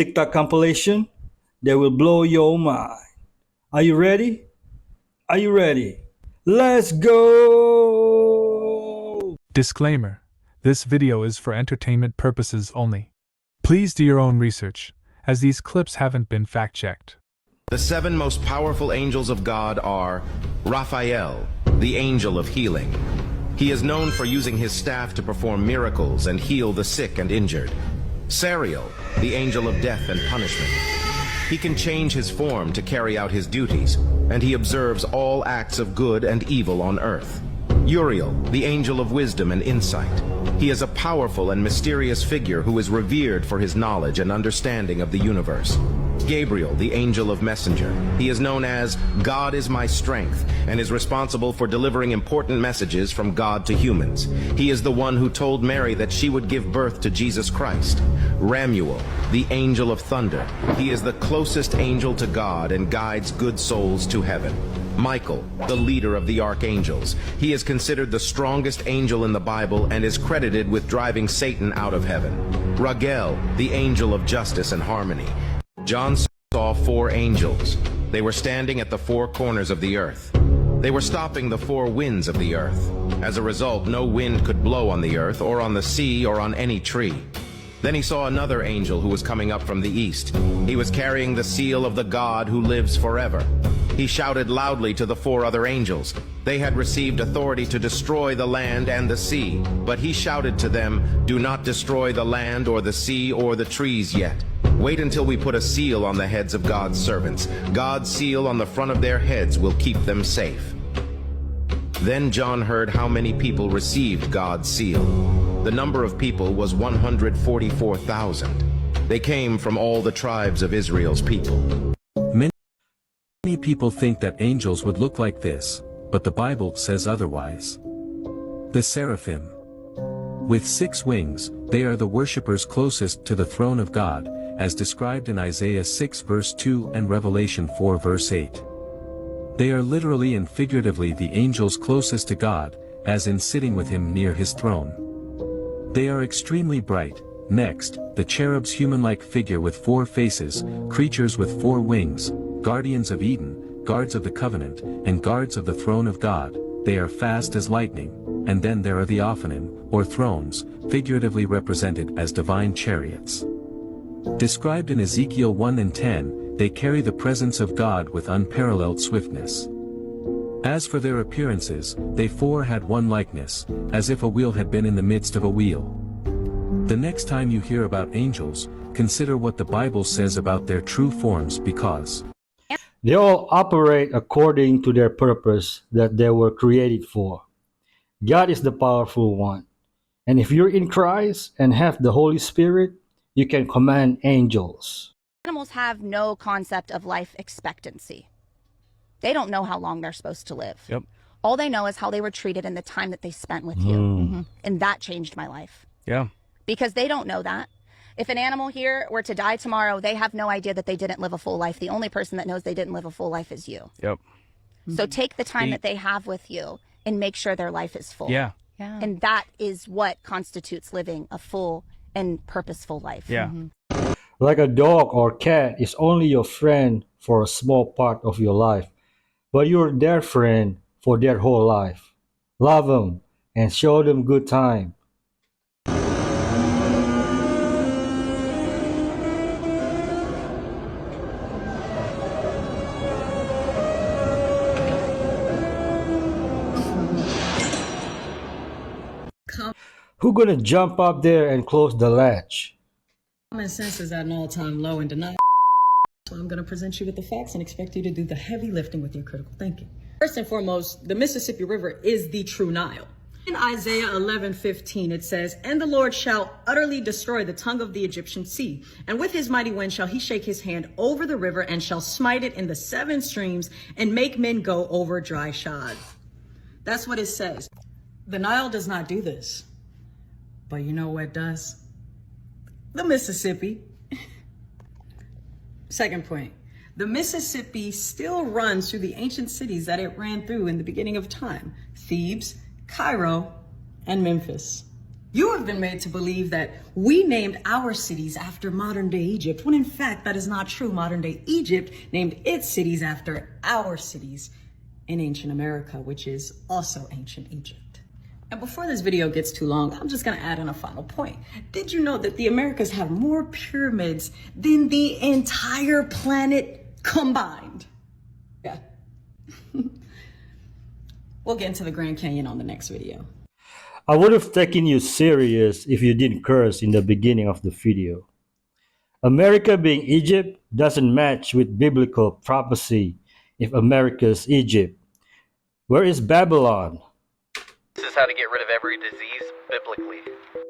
TikTok compilation that will blow your mind. Are you ready? Are you ready? Let's go! Disclaimer: this video is for entertainment purposes only. Please do your own research, as these clips haven't been fact-checked. The 7 most powerful angels of God are Raphael, the angel of healing. He is known for using his staff to perform miracles and heal the sick and injured. Sariel, the angel of death and punishment. He can change his form to carry out his duties, and he observes all acts of good and evil on earth. Uriel, the angel of wisdom and insight. He is a powerful and mysterious figure who is revered for his knowledge and understanding of the universe. Gabriel, the angel of messenger. He is known as God is my strength and is responsible for delivering important messages from God to humans. He is the one who told Mary that she would give birth to Jesus Christ. Ramuel, the angel of thunder. He is the closest angel to God and guides good souls to heaven. Michael, the leader of the archangels. He is considered the strongest angel in the Bible and is credited with driving Satan out of heaven. Raguel, the angel of justice and harmony. John saw 4 angels. They were standing at the 4 corners of the earth. They were stopping the 4 winds of the earth. As a result, no wind could blow on the earth or on the sea or on any tree. Then he saw another angel who was coming up from the east. He was carrying the seal of the God who lives forever. He shouted loudly to the 4 other angels. They had received authority to destroy the land and the sea, but he shouted to them, "Do not destroy the land or the sea or the trees yet. Wait until we put a seal on the heads of God's servants. God's seal on the front of their heads will keep them safe." Then John heard how many people received God's seal. The number of people was 144,000. They came from all the tribes of Israel's people. Many people think that angels would look like this, but the Bible says otherwise. The seraphim. With 6 wings, they are the worshippers closest to the throne of God, as described in Isaiah 6 verse 2 and Revelation 4 verse 8. They are literally and figuratively the angels closest to God, as in sitting with him near his throne. They are extremely bright. Next, the cherubs, human-like figure with 4 faces, creatures with 4 wings, guardians of Eden, guards of the covenant, and guards of the throne of God. They are fast as lightning. And then there are the Ophanim, or thrones, figuratively represented as divine chariots. Described in Ezekiel 1 and 10, they carry the presence of God with unparalleled swiftness. As for their appearances, they 4 had one likeness, as if a wheel had been in the midst of a wheel. The next time you hear about angels, consider what the Bible says about their true forms, because They all operate according to their purpose that they were created for. God is the powerful one. And if you're in Christ and have the Holy Spirit, you can command angels. Animals have no concept of life expectancy. They don't know how long they're supposed to live. Yep. All they know is how they were treated and the time that they spent with you. And that changed my life. Yeah. Because they don't know that. If an animal here were to die tomorrow, they have no idea that they didn't live a full life. The only person that knows they didn't live a full life is you. Yep. So take the time that they have with you and make sure their life is full. Yeah. And that is what constitutes living a full and purposeful life. Yeah. Like a dog or cat is only your friend for a small part of your life, but you're their friend for their whole life. Love them and show them good time. Who gonna jump up there and close the latch? Common sense is at an all-time low and denial. So I'm going to present you with the facts and expect you to do the heavy lifting with your critical thinking. First and foremost, the Mississippi River is the true Nile. In Isaiah 11:15, it says, "And the Lord shall utterly destroy the tongue of the Egyptian sea, and with his mighty wind shall he shake his hand over the river and shall smite it in the 7 streams and make men go over dry shod." That's what it says. The Nile does not do this. But you know what does? The Mississippi. Second point, the Mississippi still runs through the ancient cities that it ran through in the beginning of time: Thebes, Cairo, and Memphis. You have been made to believe that we named our cities after modern day Egypt, when in fact that is not true. Modern day Egypt named its cities after our cities in ancient America, which is also ancient Egypt. And before this video gets too long, I'm just gonna add in a final point. Did you know that the Americas have more pyramids than the entire planet combined? Yeah. We'll get into the Grand Canyon on the next video. I would have taken you serious if you didn't curse in the beginning of the video. America being Egypt doesn't match with biblical prophecy if America's Egypt. Where is Babylon? This is how to get rid of every disease biblically.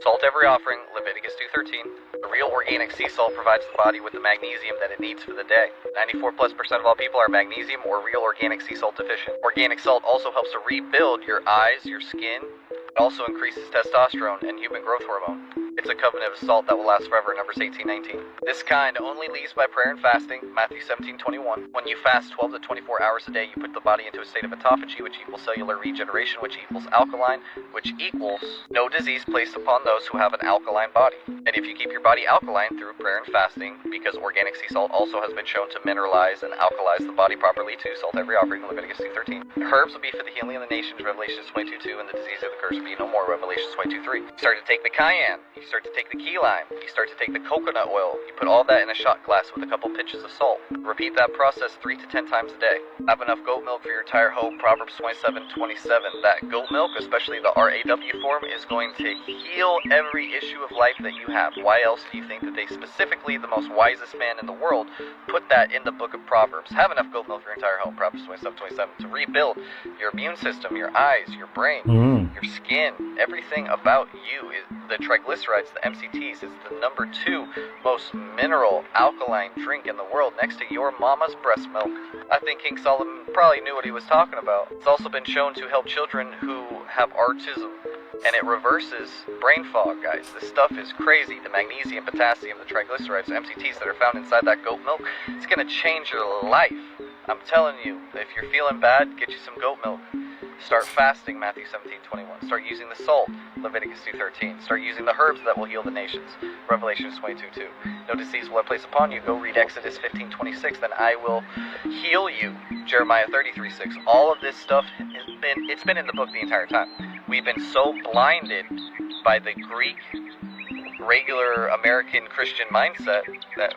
Salt every offering, Leviticus 2:13. The real organic sea salt provides the body with the magnesium that it needs for the day. 94+% of all people are magnesium or real organic sea salt deficient. Organic salt also helps to rebuild your eyes, your skin. It also increases testosterone and human growth hormone. It's a covenant of salt that will last forever, Numbers 18:19. This kind only leaves by prayer and fasting, Matthew 17:21. When you fast 12 to 24 hours a day, you put the body into a state of autophagy, which equals cellular regeneration, which equals alkaline, which equals no disease placed upon those who have an alkaline body. And if you keep your body alkaline through prayer and fasting, because organic sea salt also has been shown to mineralize and alkalize the body properly too, salt every offering, Leviticus 2:13. Herbs will be for the healing of the nations, Revelation 22:2, and the disease of the curse will be no more, Revelation 22:3. You start to take the cayenne, you start to take the key lime, you start to take the coconut oil, you put all that in a shot glass with a couple pinches of salt. Repeat that process 3 to 10 times a day. Have enough goat milk for your entire home, Proverbs 27:27. That goat milk, especially the RAW form, is going to heal every issue of life that you have. Why else do you think that they specifically, the most wisest man in the world, put that in the book of Proverbs? Have enough goat milk for your entire home, Proverbs 27:27, to rebuild your immune system, your eyes, your brain, your skin, everything about you. The triglycerides, the MCTs, is the number 2 most mineral alkaline drink in the world, next to your mama's breast milk. I think King Solomon probably knew what he was talking about. It's also been shown to help children who have autism, and it reverses brain fog, guys. This stuff is crazy. The magnesium, potassium, the triglycerides, the MCTs that are found inside that goat milk, it's gonna change your life. I'm telling you, if you're feeling bad, get you some goat milk. Start fasting, Matthew 17:21. Start using the salt, Leviticus 2:13. Start using the herbs that will heal the nations, Revelation 22:2. No disease will I place upon you. Go read Exodus 15:26. Then I will heal you, Jeremiah 33:6. All of this stuff it's been in the book the entire time. We've been so blinded by the Greek, regular American Christian mindset that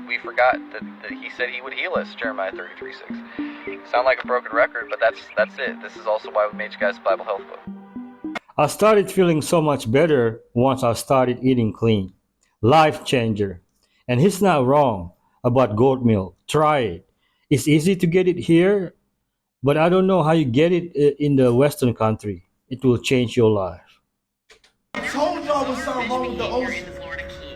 we forgot that he said he would heal us, Jeremiah 33:6. Sound like a broken record, but that's it. This is also why we made you guys a Bible Health Book. I started feeling so much better once I started eating clean. Life changer. And he's not wrong about goat milk. Try it. It's easy to get it here, but I don't know how you get it in the Western country. It will change your life. I told y'all what's something wrong with the ocean.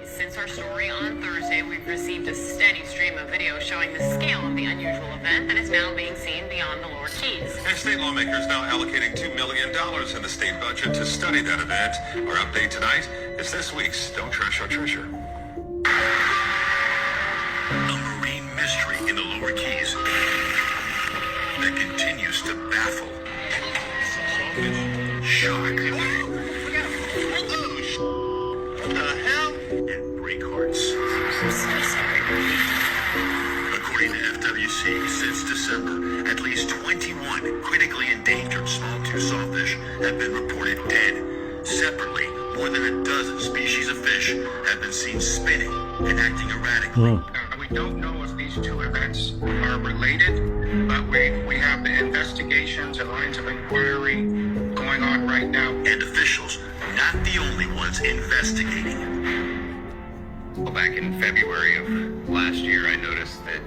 Since our story on Thursday, we've received a steady stream of videos showing the scale of the unusual event that is now being seen beyond the lower keys. And state lawmakers now allocating $2 million in the state budget to study that event. Our update tonight is this week's Don't Trash Our Treasure. A marine mystery in the lower keys that continues to baffle. Shock. What the hell? And break hearts. I'm so sorry. According to FWC, since December, at least 21 critically endangered small tooth sawfish have been reported dead. Separately, more than a dozen species of fish have been seen spinning and acting erratically. We don't know if these two events are related, but we have the investigations and lines of inquiry going on right now. And officials, not the only ones investigating. Well, back in February of last year, I noticed that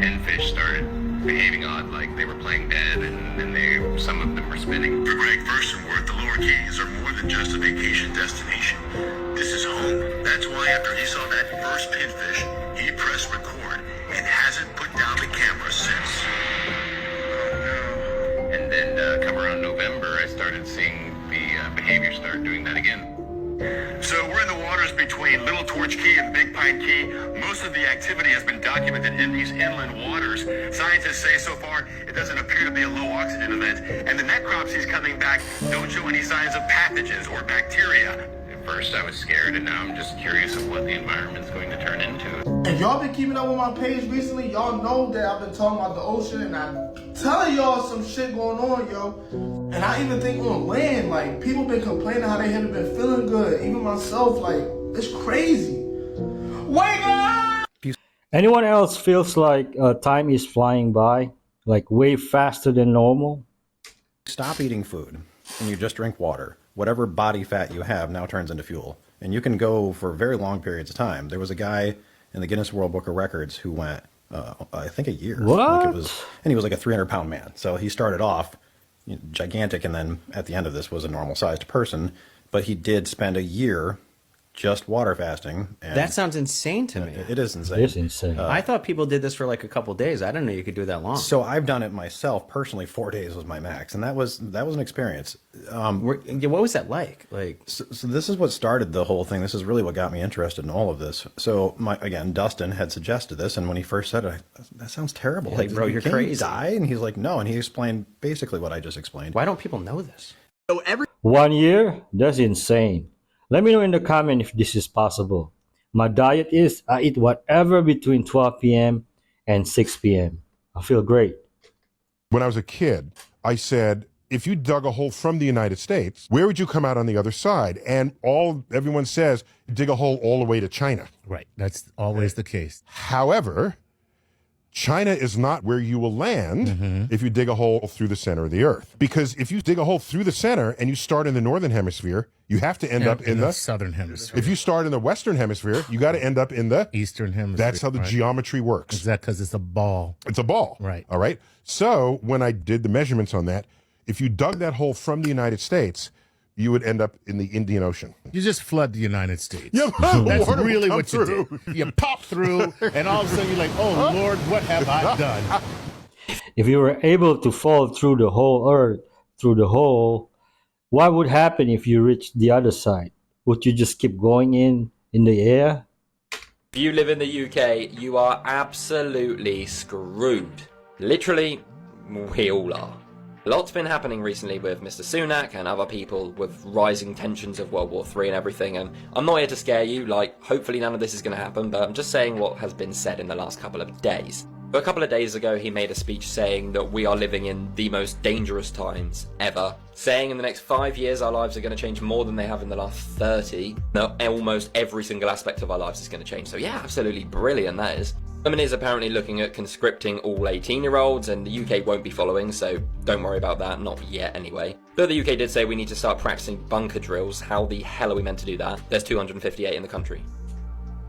10 fish started behaving odd, like they were playing dead, and some of them were spinning. For Greg Furstenworth, the Lower Keys are more than just a vacation destination. This is home. That's why after he saw that first pinfish, he pressed record and hasn't put down the camera since. Oh, no. And then come around November, I started seeing the behavior start doing that again. So we're in the waters between Little Torch Key and Big Pine Key, Most of the activity has been documented in these inland waters. Scientists say so far it doesn't appear to be a low oxygen event, and the necropsies coming back don't show any signs of pathogens or bacteria. At first I was scared, and now I'm just curious of what the environment's going to turn into. If y'all been keeping up with my page recently, y'all know that I've been talking about the ocean, and I'm telling y'all some shit going on, yo. And I even think on land, like, people been complaining how they haven't been feeling good. Even myself, like, it's crazy. Wake up! Anyone else feels like time is flying by, like way faster than normal? Stop eating food and you just drink water. Whatever body fat you have now turns into fuel. And you can go for very long periods of time. There was a guy in the Guinness World Book of Records who went, I think a year. What? And he was like a 300-pound man. So he started off gigantic, and then at the end of this was a normal-sized person. But he did spend a year just water fasting. And that sounds insane to me. It is insane. It is insane. I thought people did this for like a couple days. I didn't know you could do that long. So I've done it myself personally. 4 days was my max, and that was an experience. What was that like? So this is what started the whole thing. This is really what got me interested in all of this. So Dustin had suggested this, and when he first said it, that sounds terrible. Like, bro, you're crazy. Die? And he's like, no, and he explained basically what I just explained. Why don't people know this? 1 year? That's insane. Let me know in the comment if this is possible. My diet is I eat whatever between 12 p.m. and 6 p.m. I feel great. When I was a kid, I said, if you dug a hole from the United States, where would you come out on the other side? And everyone says, dig a hole all the way to China. Right. That's always the case. However, China is not where you will land if you dig a hole through the center of the earth. Because if you dig a hole through the center and you start in the northern hemisphere, you have to end up in the southern hemisphere. If you start in the western hemisphere, you got to end up in the eastern hemisphere. That's how the geometry works. Exactly, because it's a ball. It's a ball. Right. All right. So when I did the measurements on that, if you dug that hole from the United States, you would end up in the Indian Ocean. You just flood the United States. Yeah, that's water really will what come you through. do. You pop through, and all of a sudden you're like, oh, Lord, what have I done? If you were able to fall through the whole earth, through the hole, what would happen if you reached the other side? Would you just keep going in the air? If you live in the UK, you are absolutely screwed. Literally, we all are. Lots been happening recently with Mr. Sunak and other people with rising tensions of World War III and everything, and I'm not here to scare you, like, hopefully none of this is going to happen, but I'm just saying what has been said in the last couple of days. A couple of days ago, he made a speech saying that we are living in the most dangerous times ever, saying in the next 5 years our lives are going to change more than they have in the last 30. No, almost every single aspect of our lives is going to change. So yeah, absolutely brilliant that is. Germany is apparently looking at conscripting all 18-year-olds, and the UK won't be following, so don't worry about that, not yet anyway. Though the UK did say we need to start practicing bunker drills, how the hell are we meant to do that? There's 258 in the country.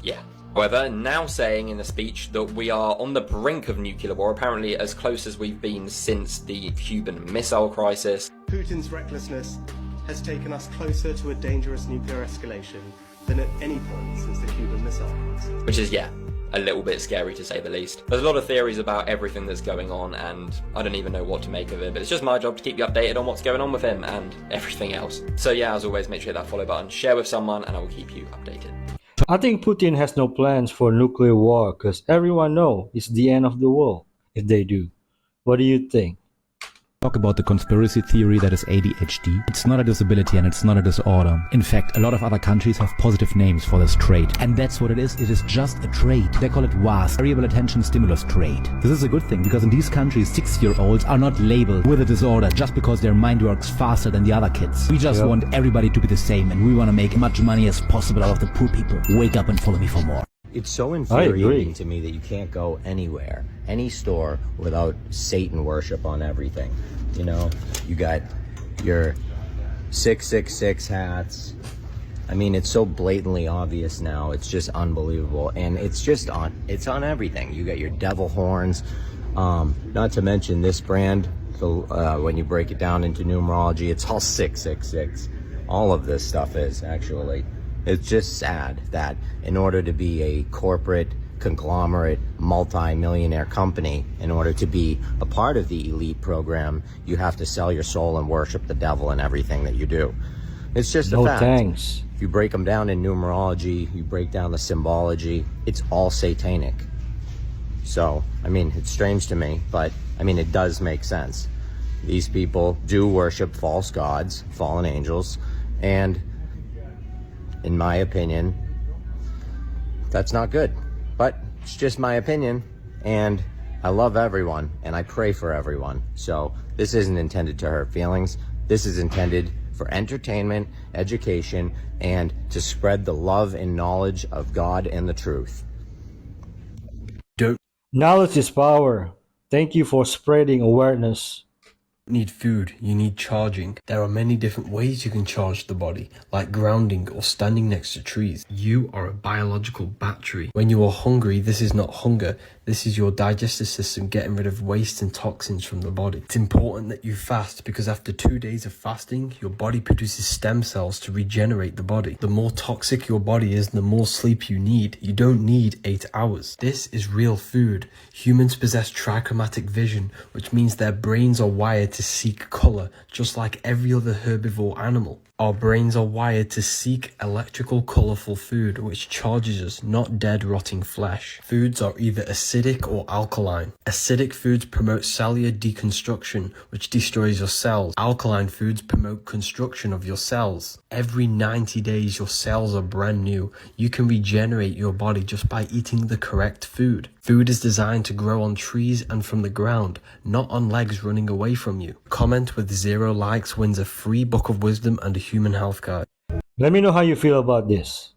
Yeah. However, now saying in a speech that we are on the brink of nuclear war, apparently as close as we've been since the Cuban Missile Crisis. Putin's recklessness has taken us closer to a dangerous nuclear escalation than at any point since the Cuban Missile Crisis. Which is, yeah, a little bit scary to say the least. There's a lot of theories about everything that's going on, and I don't even know what to make of it, but it's just my job to keep you updated on what's going on with him and everything else. So yeah, as always, make sure you hit that follow button, share with someone, and I will keep you updated. I think Putin has no plans for nuclear war because everyone knows it's the end of the world if they do. What do you think? Talk about the conspiracy theory that is ADHD. It's not a disability and it's not a disorder. In fact, a lot of other countries have positive names for this trait. And that's what it is. It is just a trait. They call it WAST, Variable Attention Stimulus Trait. This is a good thing because in these countries, 6-year-olds are not labeled with a disorder just because their mind works faster than the other kids. We just want everybody to be the same, and we want to make as much money as possible out of the poor people. Wake up and follow me for more. It's so infuriating to me that you can't go anywhere, any store, without Satan worship on everything. You know, you got your 666 hats. I mean, it's so blatantly obvious now. It's just unbelievable. And it's on everything. You got your devil horns. Not to mention this brand. So when you break it down into numerology, it's all 666. All of this stuff is actually. It's just sad that in order to be a corporate, conglomerate, multi-millionaire company, in order to be a part of the elite program, you have to sell your soul and worship the devil in everything that you do. It's just a fact. Thanks. If you break them down in numerology, you break down the symbology, it's all satanic. So, I mean, it's strange to me, but I mean, it does make sense. These people do worship false gods, fallen angels, and in my opinion, that's not good. But it's just my opinion, and I love everyone, and I pray for everyone. So this isn't intended to hurt feelings. This is intended for entertainment, education, and to spread the love and knowledge of God and the truth. Knowledge is power. Thank you for spreading awareness. Need food, you need charging. There are many different ways you can charge the body, like grounding or standing next to trees. You are a biological battery. When you are hungry, this is not hunger. This is your digestive system getting rid of waste and toxins from the body. It's important that you fast because after 2 days of fasting, your body produces stem cells to regenerate the body. The more toxic your body is, the more sleep you need. You don't need 8 hours. This is real food. Humans possess trichromatic vision, which means their brains are wired to seek color, just like every other herbivore animal. Our brains are wired to seek electrical, colorful food, which charges us, not dead, rotting flesh. Foods are either acidic or alkaline. Acidic foods promote cellular deconstruction, which destroys your cells. Alkaline foods promote construction of your cells. Every 90 days, your cells are brand new. You can regenerate your body just by eating the correct food. Food is designed to grow on trees and from the ground, not on legs running away from you. Comment with 0 likes wins a free book of wisdom and a human health card. Let me know how you feel about this.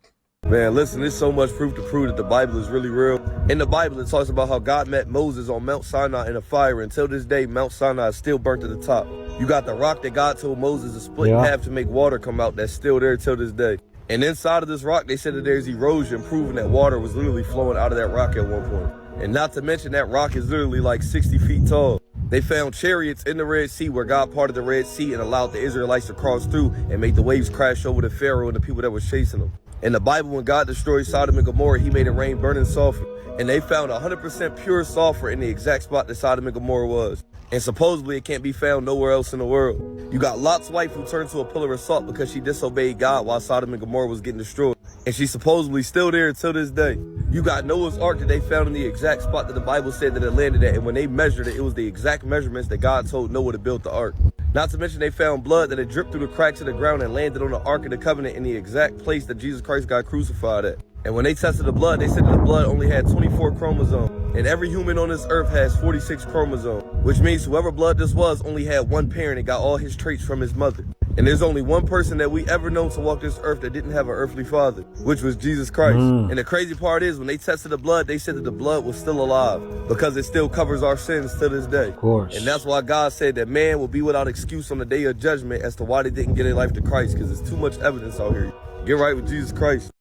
Man, listen, there's so much proof to prove that the Bible is really real. In the Bible, it talks about how God met Moses on Mount Sinai in a fire. Until this day, Mount Sinai is still burnt to the top. You got the rock that God told Moses to split in half to make water come out that's still there till this day. And inside of this rock, they said that there's erosion, proving that water was literally flowing out of that rock at one point. And not to mention that rock is literally like 60 feet tall. They found chariots in the Red Sea where God parted the Red Sea and allowed the Israelites to cross through and make the waves crash over the Pharaoh and the people that were chasing them. In the Bible, when God destroyed Sodom and Gomorrah, he made it rain burning sulfur. And they found 100% pure sulfur in the exact spot that Sodom and Gomorrah was. And supposedly it can't be found nowhere else in the world. You got Lot's wife who turned to a pillar of salt because she disobeyed God while Sodom and Gomorrah was getting destroyed. And she's supposedly still there until this day. You got Noah's Ark that they found in the exact spot that the Bible said that it landed at. And when they measured it, it was the exact measurements that God told Noah to build the ark. Not to mention they found blood that had dripped through the cracks of the ground and landed on the Ark of the Covenant in the exact place that Jesus Christ got crucified at. And when they tested the blood, they said that the blood only had 24 chromosomes. And every human on this earth has 46 chromosomes, which means whoever blood this was only had one parent and got all his traits from his mother. And there's only one person that we ever known to walk this earth that didn't have an earthly father, which was Jesus Christ. And the crazy part is when they tested the blood, they said that the blood was still alive because it still covers our sins to this day. Of course. And that's why God said that man will be without excuse on the day of judgment as to why they didn't give their life to Christ, because there's too much evidence out here. Get right with Jesus Christ.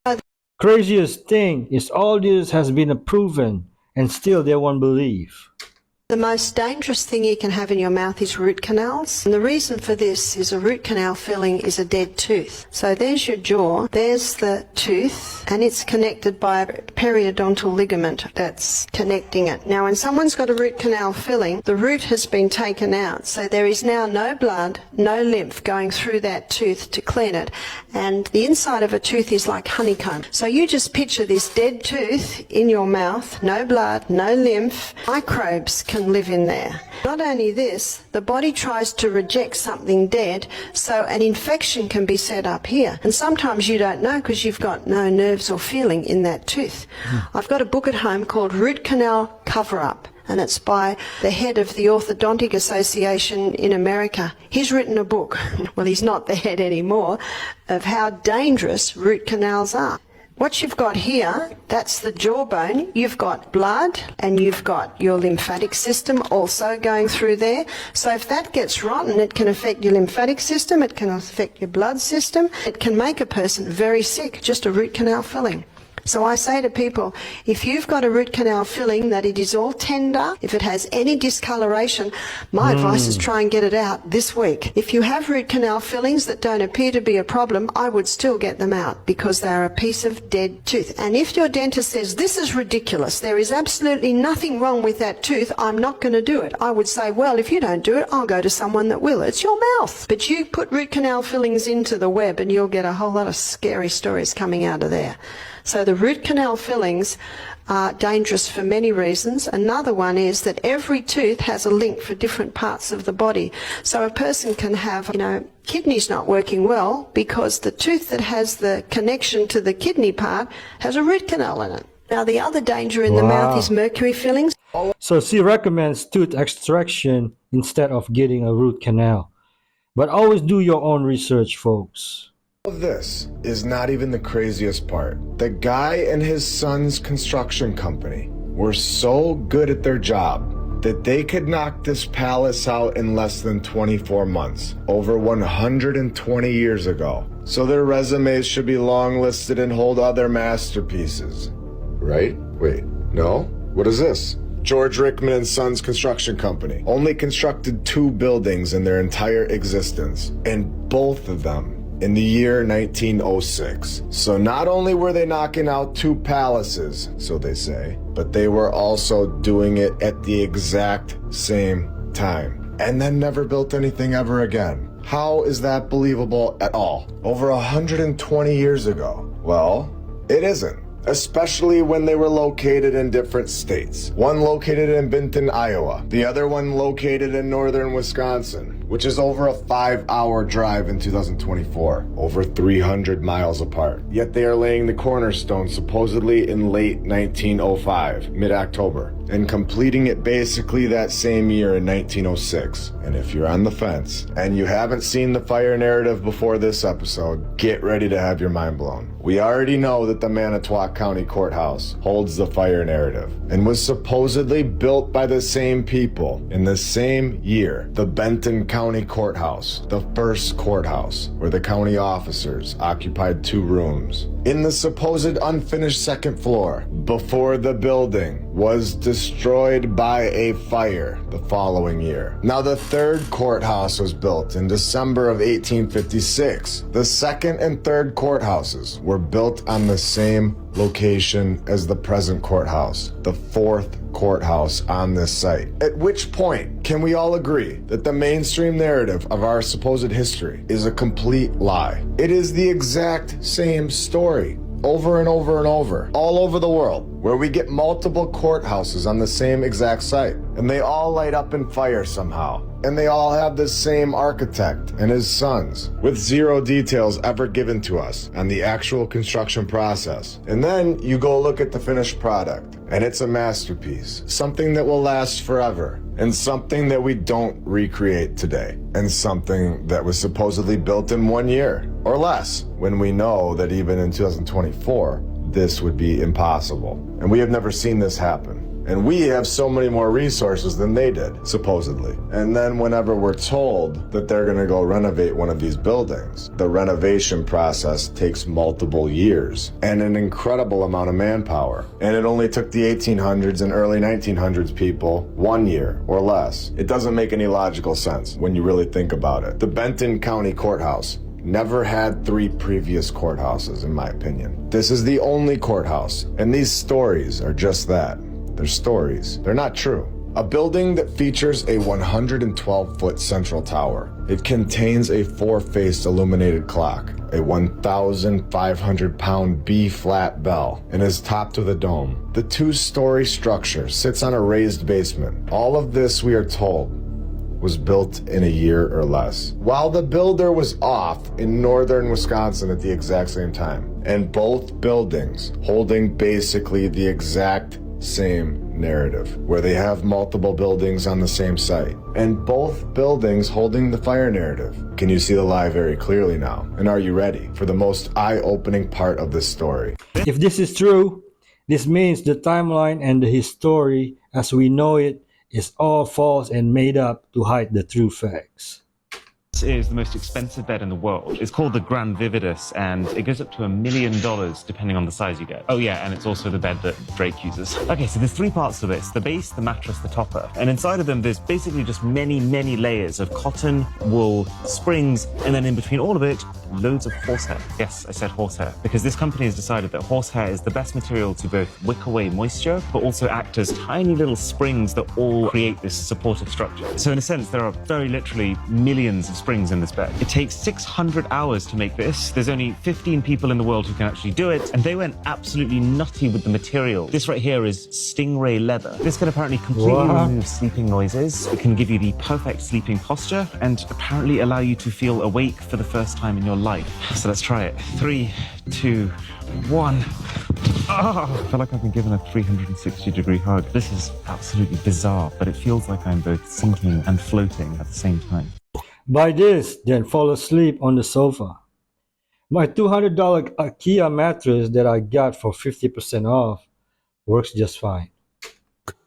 Craziest thing is all this has been proven and still they won't believe. The most dangerous thing you can have in your mouth is root canals. And the reason for this is a root canal filling is a dead tooth. So there's your jaw, there's the tooth, and it's connected by a periodontal ligament that's connecting it. Now when someone's got a root canal filling, the root has been taken out. So there is now no blood, no lymph going through that tooth to clean it. And the inside of a tooth is like honeycomb. So you just picture this dead tooth in your mouth, no blood, no lymph, microbes can live in there. Not only this, the body tries to reject something dead, so an infection can be set up here. And sometimes you don't know because you've got no nerves or feeling in that tooth. I've got a book at home called Root Canal Cover-Up, and it's by the head of the Orthodontic Association in America. He's written a book, well he's not the head anymore, of how dangerous root canals are. What you've got here, that's the jawbone. You've got blood and you've got your lymphatic system also going through there. So if that gets rotten, it can affect your lymphatic system, it can affect your blood system. It can make a person very sick, just a root canal filling. So I say to people, if you've got a root canal filling that it is all tender, if it has any discoloration, my advice is try and get it out this week. If you have root canal fillings that don't appear to be a problem, I would still get them out because they are a piece of dead tooth. And if your dentist says, this is ridiculous, there is absolutely nothing wrong with that tooth, I'm not going to do it, I would say, well, if you don't do it, I'll go to someone that will. It's your mouth. But you put root canal fillings into the web and you'll get a whole lot of scary stories coming out of there. So the root canal fillings are dangerous for many reasons. Another one is that every tooth has a link for different parts of the body. So a person can have, kidneys not working well because the tooth that has the connection to the kidney part has a root canal in it. Now the other danger in the mouth is mercury fillings. So she recommends tooth extraction instead of getting a root canal. But always do your own research, folks. This is not even the craziest part. The guy and his son's construction company were so good at their job that they could knock this palace out in less than 24 months, over 120 years ago. So their resumes should be long listed and hold other masterpieces. Right? Wait, no? What is this? George Rickman and Sons Construction Company only constructed 2 buildings in their entire existence, and both of them in the year 1906. So not only were they knocking out 2 palaces, so they say, but they were also doing it at the exact same time, and then never built anything ever again. How is that believable at all? Over 120 years ago? Well, it isn't. Especially when they were located in different states. One located in Benton, Iowa. The other one located in northern Wisconsin, which is over a 5-hour drive in 2024, over 300 miles apart. Yet they are laying the cornerstone supposedly in late 1905, mid-October, and completing it basically that same year in 1906. And if you're on the fence and you haven't seen the fire narrative before this episode, get ready to have your mind blown. We already know that the Manitowoc County Courthouse holds the fire narrative and was supposedly built by the same people in the same year. The Benton County Courthouse, the first courthouse where the county officers occupied 2 rooms. In the supposed unfinished second floor, before the building was destroyed by a fire the following year. Now the third courthouse was built in December of 1856. The second and third courthouses were built on the same location as the present courthouse, the 4th courthouse on this site. At which point can we all agree that the mainstream narrative of our supposed history is a complete lie? It is the exact same story over and over and over, all over the world, where we get multiple courthouses on the same exact site, and they all light up in fire somehow, and they all have the same architect and his sons, with 0 details ever given to us on the actual construction process. And then you go look at the finished product, and it's a masterpiece, something that will last forever, and something that we don't recreate today, and something that was supposedly built in 1 year or less, when we know that even in 2024, this would be impossible. And we have never seen this happen. And we have so many more resources than they did, supposedly. And then whenever we're told that they're gonna go renovate one of these buildings, the renovation process takes multiple years and an incredible amount of manpower. And it only took the 1800s and early 1900s people 1 year or less. It doesn't make any logical sense when you really think about it. The Benton County Courthouse never had 3 previous courthouses, in my opinion. This is the only courthouse, and these stories are just that. They're stories. They're not true. A building that features a 112-foot central tower. It contains a 4-faced illuminated clock, a 1,500-pound B-flat bell, and is topped with a dome. The 2-story structure sits on a raised basement. All of this, we are told, was built in a year or less, while the builder was off in northern Wisconsin at the exact same time. And both buildings holding basically the exact same narrative, where they have multiple buildings on the same site, and both buildings holding the fire narrative. Can you see the lie very clearly now? And are you ready for the most eye-opening part of this story? If this is true, this means the timeline and the history as we know it is all false and made up to hide the true facts. This is the most expensive bed in the world. It's called the Grand Vividus, and it goes up to $1 million depending on the size you get. Oh yeah, and it's also the bed that Drake uses. Okay, so there's three parts to this: the base, the mattress, the topper. And inside of them, there's basically just many, many layers of cotton, wool, springs, and then in between all of it, loads of horsehair. Yes, I said horsehair, because this company has decided that horsehair is the best material to both wick away moisture, but also act as tiny little springs that all create this supportive structure. So in a sense, there are very literally millions of springs in this bed. It takes 600 hours to make this. There's only 15 people in the world who can actually do it, and they went absolutely nutty with the material. This right here is stingray leather. This can apparently completely remove sleeping noises. It can give you the perfect sleeping posture, and apparently allow you to feel awake for the first time in your life. So let's try it. 3, 2, 1. Oh, I feel like I've been given a 360-degree hug. This is absolutely bizarre, but it feels like I'm both sinking and floating at the same time. Buy this, then fall asleep on the sofa. My $200 IKEA mattress that I got for 50% off works just fine.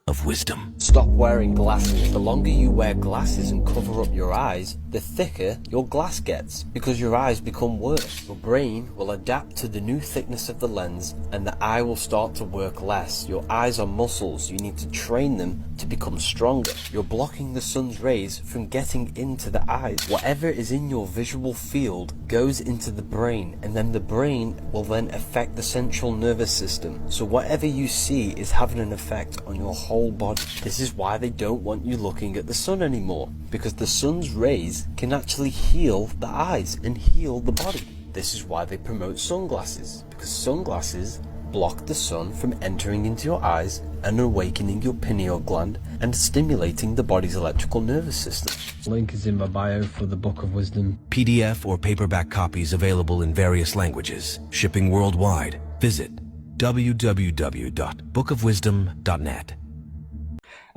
Of wisdom. Stop wearing glasses. The longer you wear glasses and cover up your eyes, the thicker your glass gets, because your eyes become worse. Your brain will adapt to the new thickness of the lens, and the eye will start to work less. Your eyes are muscles. You need to train them to become stronger. You're blocking the sun's rays from getting into the eyes. Whatever is in your visual field goes into the brain, and then the brain will then affect the central nervous system. So whatever you see is having an effect on your whole body. This is why they don't want you looking at the sun anymore, because the sun's rays can actually heal the eyes and heal the body. This is why they promote sunglasses, because sunglasses block the sun from entering into your eyes and awakening your pineal gland and stimulating the body's electrical nervous system. Link is in my bio for the Book of Wisdom. PDF or paperback copies available in various languages. Shipping worldwide. Visit www.bookofwisdom.net.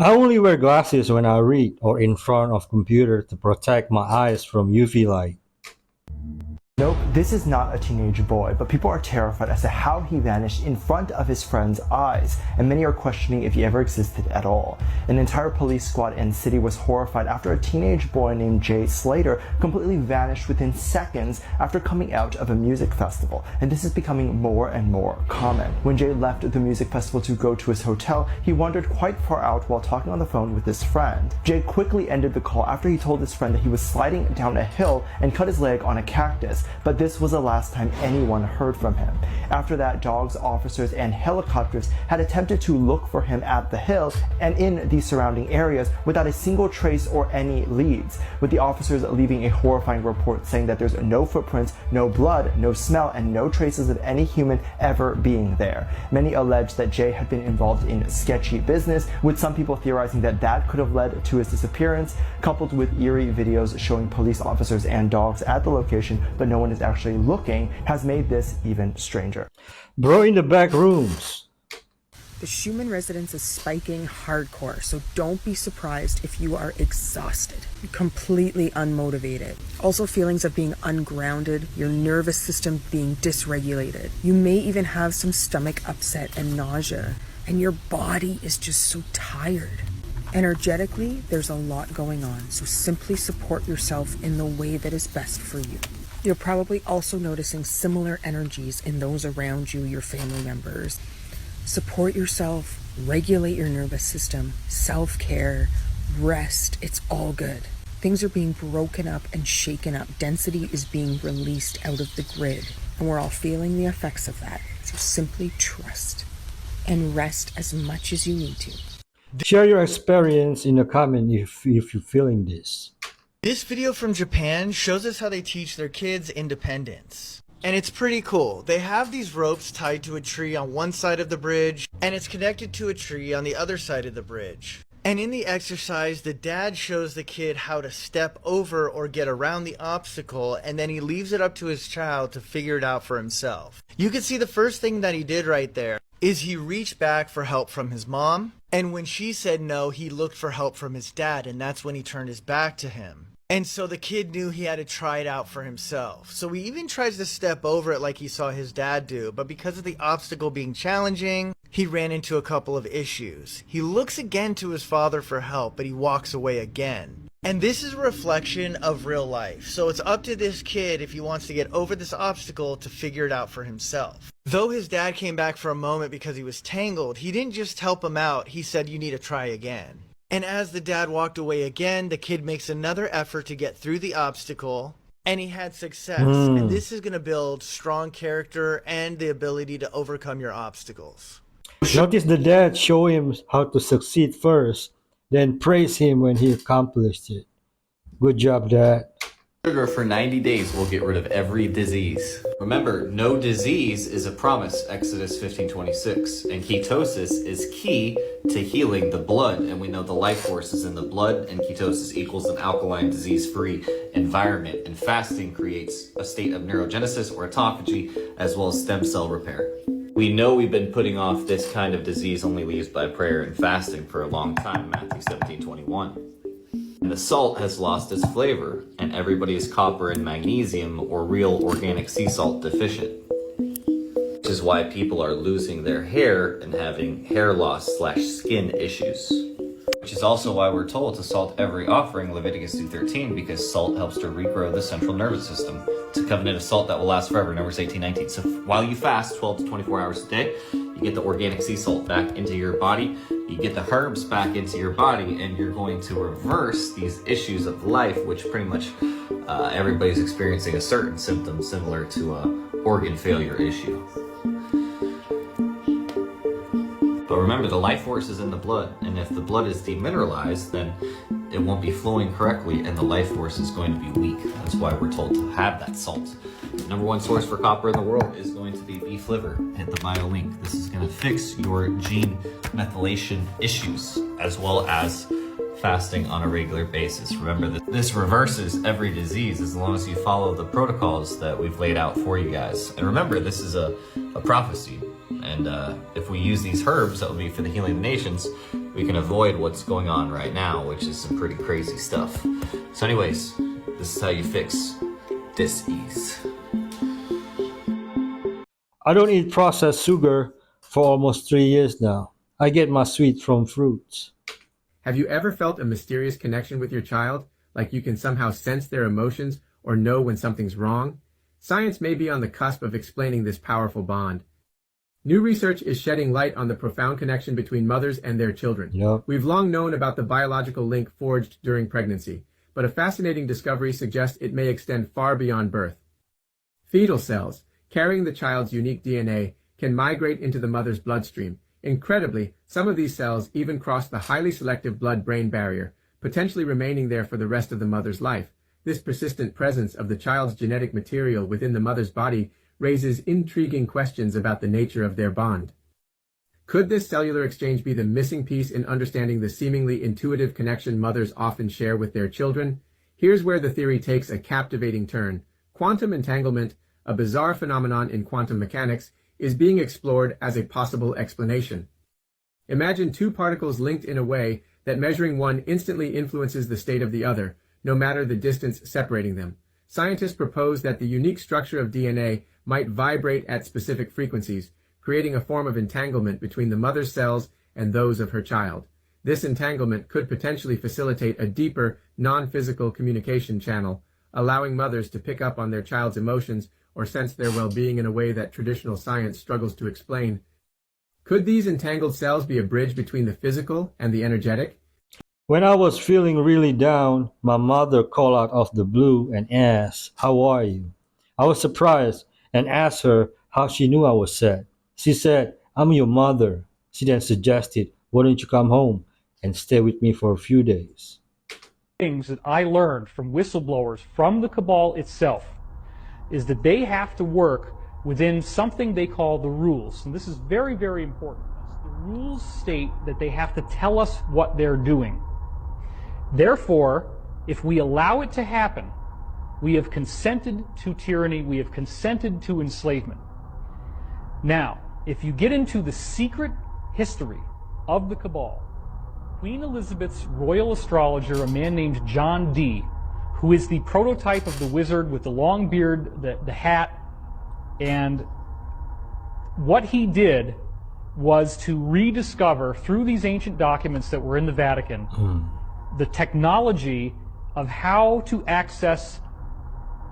I only wear glasses when I read or in front of computer to protect my eyes from UV light. Nope, this is not a teenage boy, but people are terrified as to how he vanished in front of his friend's eyes, and many are questioning if he ever existed at all. An entire police squad in the city was horrified after a teenage boy named Jay Slater completely vanished within seconds after coming out of a music festival, and this is becoming more and more common. When Jay left the music festival to go to his hotel, he wandered quite far out while talking on the phone with his friend. Jay quickly ended the call after he told his friend that he was sliding down a hill and cut his leg on a cactus, but this was the last time anyone heard from him. After that, dogs, officers, and helicopters had attempted to look for him at the hill and in the surrounding areas without a single trace or any leads, with the officers leaving a horrifying report saying that there's no footprints, no blood, no smell, and no traces of any human ever being there. Many allege that Jay had been involved in sketchy business, with some people theorizing that that could have led to his disappearance, coupled with eerie videos showing police officers and dogs at the location, but no one is actually looking, has made this even stranger. Bro in the back rooms. The Schumann residence is spiking hardcore, so don't be surprised if you are exhausted, completely unmotivated. Also feelings of being ungrounded, your nervous system being dysregulated. You may even have some stomach upset and nausea, and your body is just so tired. Energetically, there's a lot going on, so simply support yourself in the way that is best for you. You're probably also noticing similar energies in those around you, your family members. Support yourself, regulate your nervous system, self-care, rest, it's all good. Things are being broken up and shaken up. Density is being released out of the grid, and we're all feeling the effects of that. So simply trust and rest as much as you need to. Share your experience in the comment if you're feeling this. This video from Japan shows us how they teach their kids independence. And it's pretty cool. They have these ropes tied to a tree on one side of the bridge, and it's connected to a tree on the other side of the bridge. And in the exercise, the dad shows the kid how to step over or get around the obstacle, and then he leaves it up to his child to figure it out for himself. You can see the first thing that he did right there is he reached back for help from his mom, and when she said no, he looked for help from his dad, and that's when he turned his back to him. And so the kid knew he had to try it out for himself. So he even tries to step over it like he saw his dad do, but because of the obstacle being challenging, he ran into a couple of issues. He looks again to his father for help, but he walks away again. And this is a reflection of real life. So it's up to this kid if he wants to get over this obstacle to figure it out for himself. Though his dad came back for a moment because he was tangled, he didn't just help him out, he said, "You need to try again." And as the dad walked away again, the kid makes another effort to get through the obstacle, and he had success. And this is going to build strong character and the ability to overcome your obstacles. Notice the dad show him how to succeed first, then praise him when he accomplished it. Good job, Dad. Sugar for 90 days will get rid of every disease. Remember, no disease is a promise, Exodus 15:26. And ketosis is key to healing the blood. And we know the life force is in the blood, and ketosis equals an alkaline, disease-free environment. And fasting creates a state of neurogenesis or autophagy, as well as stem cell repair. We know we've been putting off this kind of disease only leaves by prayer and fasting for a long time, Matthew 17:21. And the salt has lost its flavor, and everybody is copper and magnesium or real organic sea salt deficient. Which is why people are losing their hair and having hair loss / skin issues. Which is also why we're told to salt every offering, Leviticus 2:13, because salt helps to regrow the central nervous system. It's a covenant of salt that will last forever, Numbers 18:19. So while you fast 12 to 24 hours a day, you get the organic sea salt back into your body, you get the herbs back into your body, and you're going to reverse these issues of life, which pretty much everybody's experiencing a certain symptom similar to a organ failure issue. But remember, the life force is in the blood, and if the blood is demineralized, then it won't be flowing correctly, and the life force is going to be weak. That's why we're told to have that salt. The number one source for copper in the world is going to be beef liver. Hit the bio link. This is going to fix your gene methylation issues, as well as fasting on a regular basis. Remember that this reverses every disease as long as you follow the protocols that we've laid out for you guys. And remember, this is a prophecy. And if we use these herbs that will be for the healing of the nations, we can avoid what's going on right now, which is some pretty crazy stuff. So anyways, this is how you fix dis-ease. I don't eat processed sugar for almost 3 years now. I get my sweets from fruits. Have you ever felt a mysterious connection with your child, like you can somehow sense their emotions or know when something's wrong? Science may be on the cusp of explaining this powerful bond. New research is shedding light on the profound connection between mothers and their children. Yep. We've long known about the biological link forged during pregnancy, but a fascinating discovery suggests it may extend far beyond birth. Fetal cells, carrying the child's unique DNA, can migrate into the mother's bloodstream. Incredibly, some of these cells even cross the highly selective blood-brain barrier, potentially remaining there for the rest of the mother's life. This persistent presence of the child's genetic material within the mother's body raises intriguing questions about the nature of their bond. Could this cellular exchange be the missing piece in understanding the seemingly intuitive connection mothers often share with their children? Here's where the theory takes a captivating turn. Quantum entanglement, a bizarre phenomenon in quantum mechanics, is being explored as a possible explanation. Imagine two particles linked in a way that measuring one instantly influences the state of the other, no matter the distance separating them. Scientists propose that the unique structure of DNA might vibrate at specific frequencies, creating a form of entanglement between the mother's cells and those of her child. This entanglement could potentially facilitate a deeper, non-physical communication channel, allowing mothers to pick up on their child's emotions or sense their well-being in a way that traditional science struggles to explain. Could these entangled cells be a bridge between the physical and the energetic? When I was feeling really down, my mother called out of the blue and asked, "How are you?" I was surprised and asked her how she knew I was sad. She said, "I'm your mother." She then suggested, "Why don't you come home and stay with me for a few days?" Things that I learned from whistleblowers from the cabal itself is that they have to work within something they call the rules. And this is very, very important. The rules state that they have to tell us what they're doing. Therefore, if we allow it to happen, we have consented to tyranny, we have consented to enslavement. Now, if you get into the secret history of the cabal, Queen Elizabeth's royal astrologer, a man named John Dee, who is the prototype of the wizard with the long beard, the hat, and what he did was to rediscover, through these ancient documents that were in the Vatican, the technology of how to access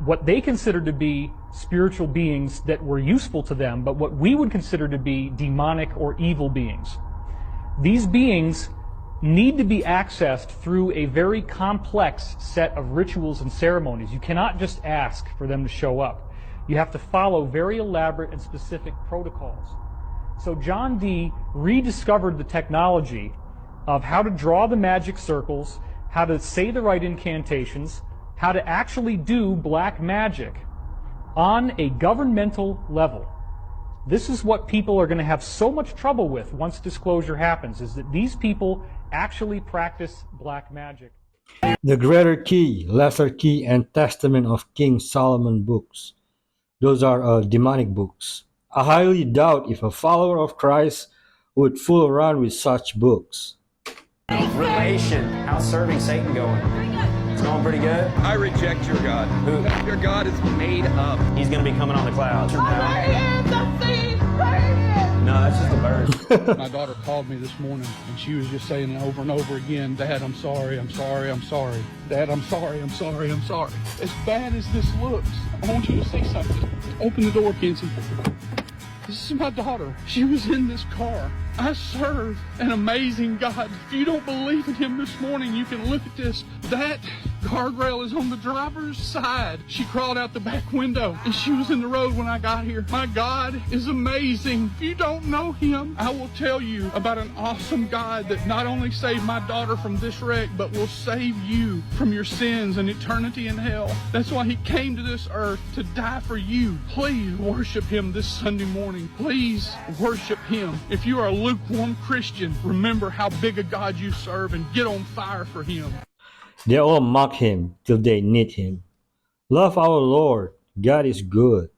what they consider to be spiritual beings that were useful to them, but what we would consider to be demonic or evil beings. These beings need to be accessed through a very complex set of rituals and ceremonies. You cannot just ask for them to show up. You have to follow very elaborate and specific protocols. So John Dee rediscovered the technology of how to draw the magic circles, how to say the right incantations, how to actually do black magic on a governmental level. This is what people are going to have so much trouble with once disclosure happens, is that these people actually practice black magic. The Greater Key, Lesser Key, and Testament of King Solomon books. Those are demonic books. I highly doubt if a follower of Christ would fool around with such books. Relation. How's serving Satan going? It's going pretty good. I reject your God. Who? Your God is made up. He's going to be coming on the clouds from now. No, that's just a bird. My daughter called me this morning, and she was just saying over and over again, Dad, I'm sorry, I'm sorry, I'm sorry. Dad, I'm sorry, I'm sorry, I'm sorry. As bad as this looks, I want you to see something. Open the door, Kenzie. This is my daughter. She was in this car. I serve an amazing God. If you don't believe in him this morning, you can look at this. That guardrail is on the driver's side. She crawled out the back window, and she was in the road when I got here. My God is amazing. If you don't know him, I will tell you about an awesome God that not only saved my daughter from this wreck, but will save you from your sins and eternity in hell. That's why he came to this earth, to die for you. Please worship him this Sunday morning. Please worship him. If you are a lukewarm Christian, remember how big a God you serve and get on fire for him. They all mock him till they need him. Love our Lord. God is good.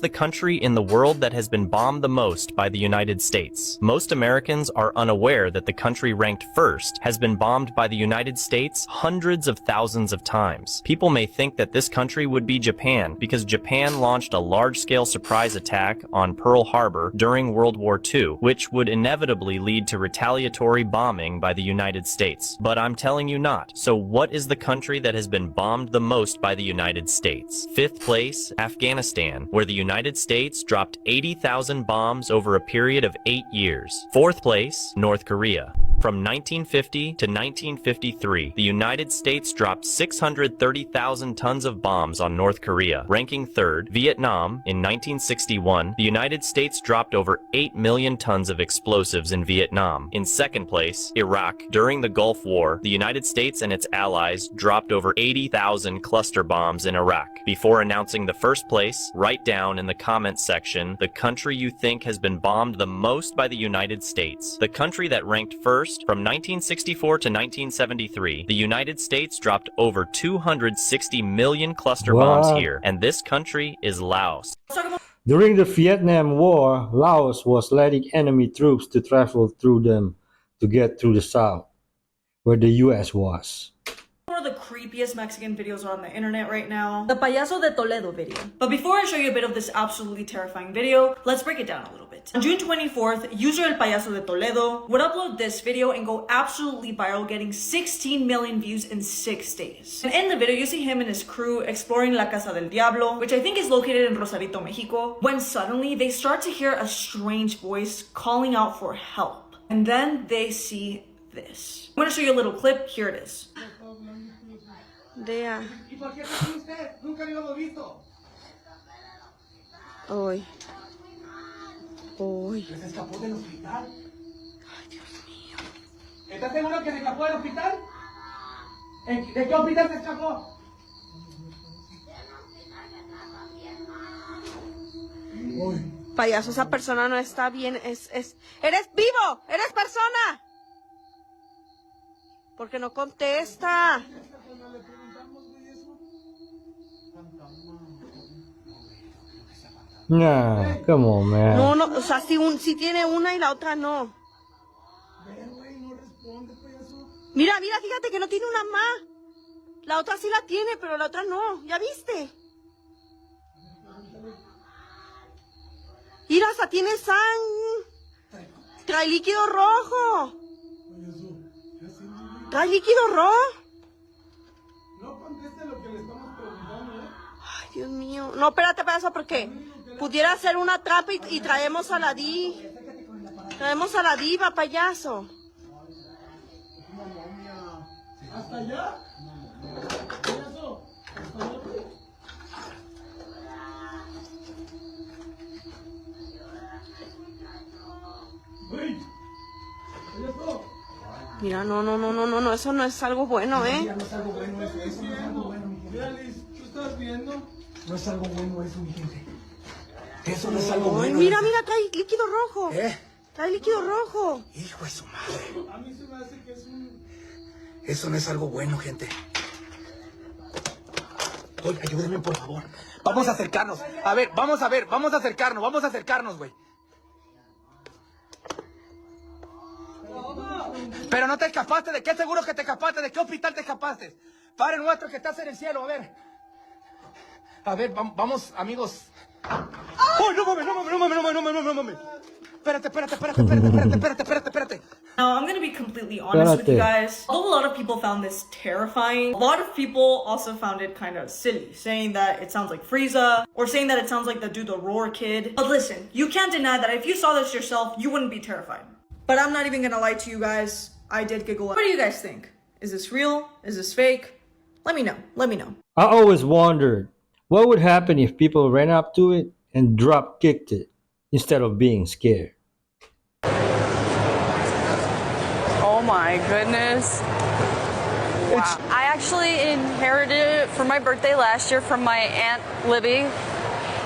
The country in the world that has been bombed the most by the United States. Most Americans are unaware that the country ranked first has been bombed by the United States hundreds of thousands of times. People may think that this country would be Japan because Japan launched a large-scale surprise attack on Pearl Harbor during World War II, which would inevitably lead to retaliatory bombing by the United States. But I'm telling you not. So what is the country that has been bombed the most by the United States? Fifth place, Afghanistan, where the United States dropped 80,000 bombs over a period of 8 years. Fourth place, North Korea. From 1950 to 1953, the United States dropped 630,000 tons of bombs on North Korea. Ranking third, Vietnam. In 1961, the United States dropped over 8 million tons of explosives in Vietnam. In second place, Iraq. During the Gulf War, the United States and its allies dropped over 80,000 cluster bombs in Iraq. Before announcing the first place, write down in the comments section the country you think has been bombed the most by the United States. The country that ranked first from 1964 to 1973, the United States dropped over 260 million cluster bombs here, and this country is Laos. During the Vietnam War, Laos was letting enemy troops to travel through them to get through the south, where the US was. One of the creepiest Mexican videos on the internet right now, the Payaso de Toledo video. But before I show you a bit of this absolutely terrifying video, let's break it down a little bit. On June 24th, user El Payaso de Toledo would upload this video and go absolutely viral, getting 16 million views in 6 days. And in the video, you see him and his crew exploring La Casa del Diablo, which I think is located in Rosarito, Mexico, when suddenly they start to hear a strange voice calling out for help. And then they see this. I'm going to show you a little clip. Here it is. Dea. Hoy. Hoy. ¿Se escapó del hospital? Ay, Dios mío. ¿Estás seguro que se escapó del hospital? ¿De qué hospital se escapó? Payaso, esa persona no está bien. ¡Eres vivo! ¡Eres persona! Porque no contesta. Nah, come on, man. No, o sea, si tiene una y la otra no. Mira, fíjate que no tiene una más. La otra sí la tiene, pero la otra no. ¿Ya viste? Mira, hasta tiene sangre. Trae líquido rojo. Trae líquido rojo. Dios mío. No, espérate, payaso, porque pudiera ser una trampa y traemos a la diva. Traemos a la diva, payaso. ¿Hasta allá? Payaso, ¿hasta allá? Güey, payaso. Mira, no, eso no es algo bueno, ¿eh? No es algo bueno, eso no es algo bueno, mi gente. Mira, Liz, ¿tú estás viendo? No es algo bueno eso, mi gente. Eso no es algo bueno. Mira, trae líquido rojo. ¿Eh? Trae líquido rojo. Hijo de su madre. A mí se me hace que es un... Eso no es algo bueno, gente. Oye, ayúdenme, por favor. Vamos a acercarnos. A ver, vamos a acercarnos, güey. Pero no te escapaste, ¿de qué seguro que te escapaste? ¿De qué hospital te escapaste? Padre nuestro que estás en el cielo, a ver. A ver, vamos, amigos. ¡Oh, no mames! Espérate. Now, I'm gonna be completely honest with you guys. Although a lot of people found this terrifying, a lot of people also found it kind of silly, saying that it sounds like Frieza, or saying that it sounds like the dude, the Roar kid. But listen, you can't deny that if you saw this yourself, you wouldn't be terrified. But I'm not even gonna lie to you guys. I did giggle. What do you guys think? Is this real? Is this fake? Let me know. I always wondered what would happen if people ran up to it and drop kicked it instead of being scared. Oh my goodness. Wow. I actually inherited it for my birthday last year from my Aunt Libby,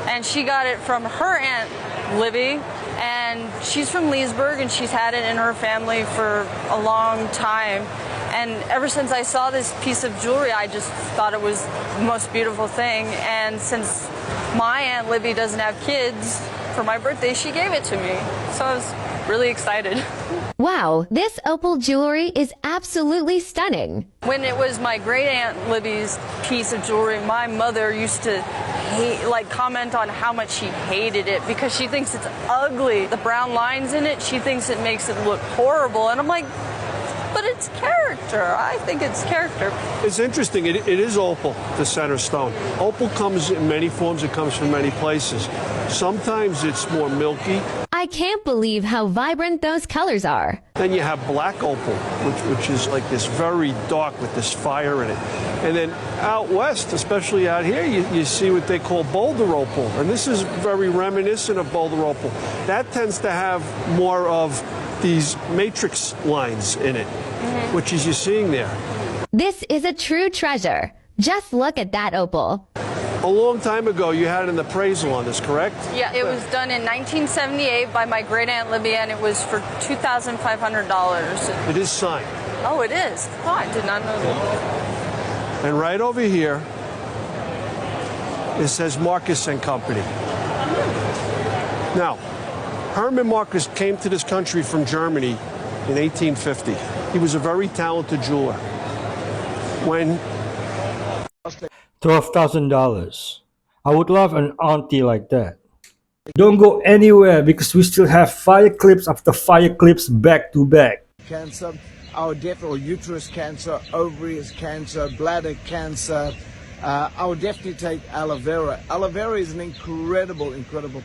and she got it from her Aunt Libby, and she's from Leesburg, and she's had it in her family for a long time. And ever since I saw this piece of jewelry, I just thought it was the most beautiful thing. And since my Aunt Libby doesn't have kids, for my birthday, she gave it to me. So I was really excited. Wow, this opal jewelry is absolutely stunning. When it was my great Aunt Libby's piece of jewelry, my mother used to comment on how much she hated it because she thinks it's ugly. The brown lines in it, she thinks it makes it look horrible. And I'm like, but it's character. I think it's character. It's interesting. It is opal, the center stone. Opal comes in many forms. It comes from many places. Sometimes it's more milky. I can't believe how vibrant those colors are. Then you have black opal, which is like this very dark with this fire in it. And then out west, especially out here, you see what they call boulder opal. And this is very reminiscent of boulder opal. That tends to have more of these matrix lines in it, which is you're seeing there. This is a true treasure. Just look at that opal. A long time ago, you had an appraisal on this, correct? Yeah, it was done in 1978 by my great Aunt Libby, and it was for $2,500. It is signed. Oh, it is? Oh, I did not know that. And right over here, it says Marcus and Company. Now, Herman Marcus came to this country from Germany in 1850. He was a very talented jeweler. When $12,000. I would love an auntie like that. Don't go anywhere because we still have fire clips after fire clips back to back. Cancer, our definitely uterus cancer, ovaries cancer, bladder cancer. I would definitely take aloe vera. Aloe vera is an incredible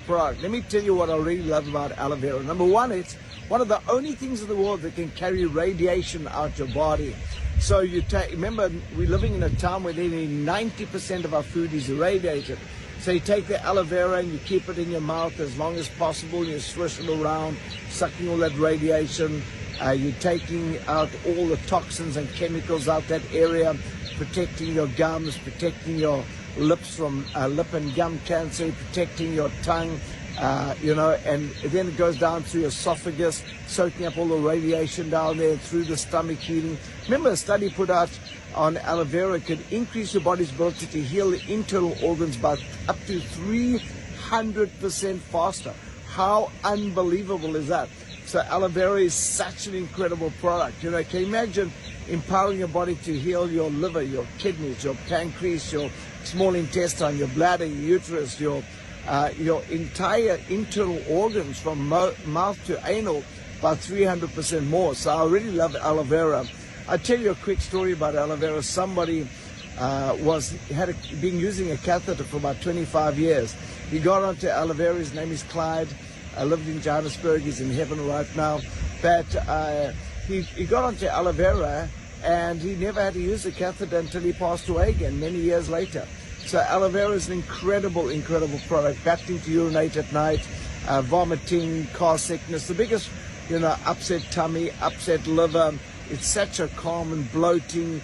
product. Let me tell you what I really love about aloe vera. Number one, it's one of the only things in the world that can carry radiation out your body. So you remember, we're living in a time where nearly 90% of our food is irradiated. So you take the aloe vera and you keep it in your mouth as long as possible. You swish it around, sucking all that radiation. You're taking out all the toxins and chemicals out that area, protecting your gums, protecting your lips from lip and gum cancer, protecting your tongue, and then it goes down through your esophagus, soaking up all the radiation down there through the stomach, healing. Remember, a study put out on aloe vera could increase your body's ability to heal the internal organs by up to 300% faster. How unbelievable is that? So aloe vera is such an incredible product. Can you imagine empowering your body to heal your liver, your kidneys, your pancreas, your small intestine, your bladder, your uterus, your entire internal organs from mouth to anal by 300% more. So I really love aloe vera. I'll tell you a quick story about aloe vera. Somebody been using a catheter for about 25 years. He got onto aloe vera. His name is Clyde. Lived in Johannesburg. He's in heaven right now. But he got onto aloe vera, and he never had to use a catheter until he passed away again many years later. So aloe vera is an incredible, incredible product. Battling to urinate at night, vomiting, car sickness, the biggest, upset tummy, upset liver. It's such a calm and bloating,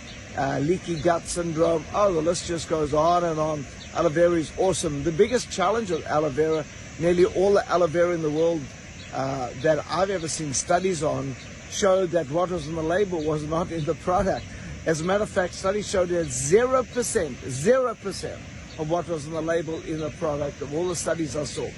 leaky gut syndrome. Oh, the list just goes on and on. Aloe vera is awesome. The biggest challenge of aloe vera, nearly all the aloe vera in the world that I've ever seen studies on, showed that what was on the label was not in the product. As a matter of fact, studies showed that 0% of what was on the label in the product, of all the studies I saw.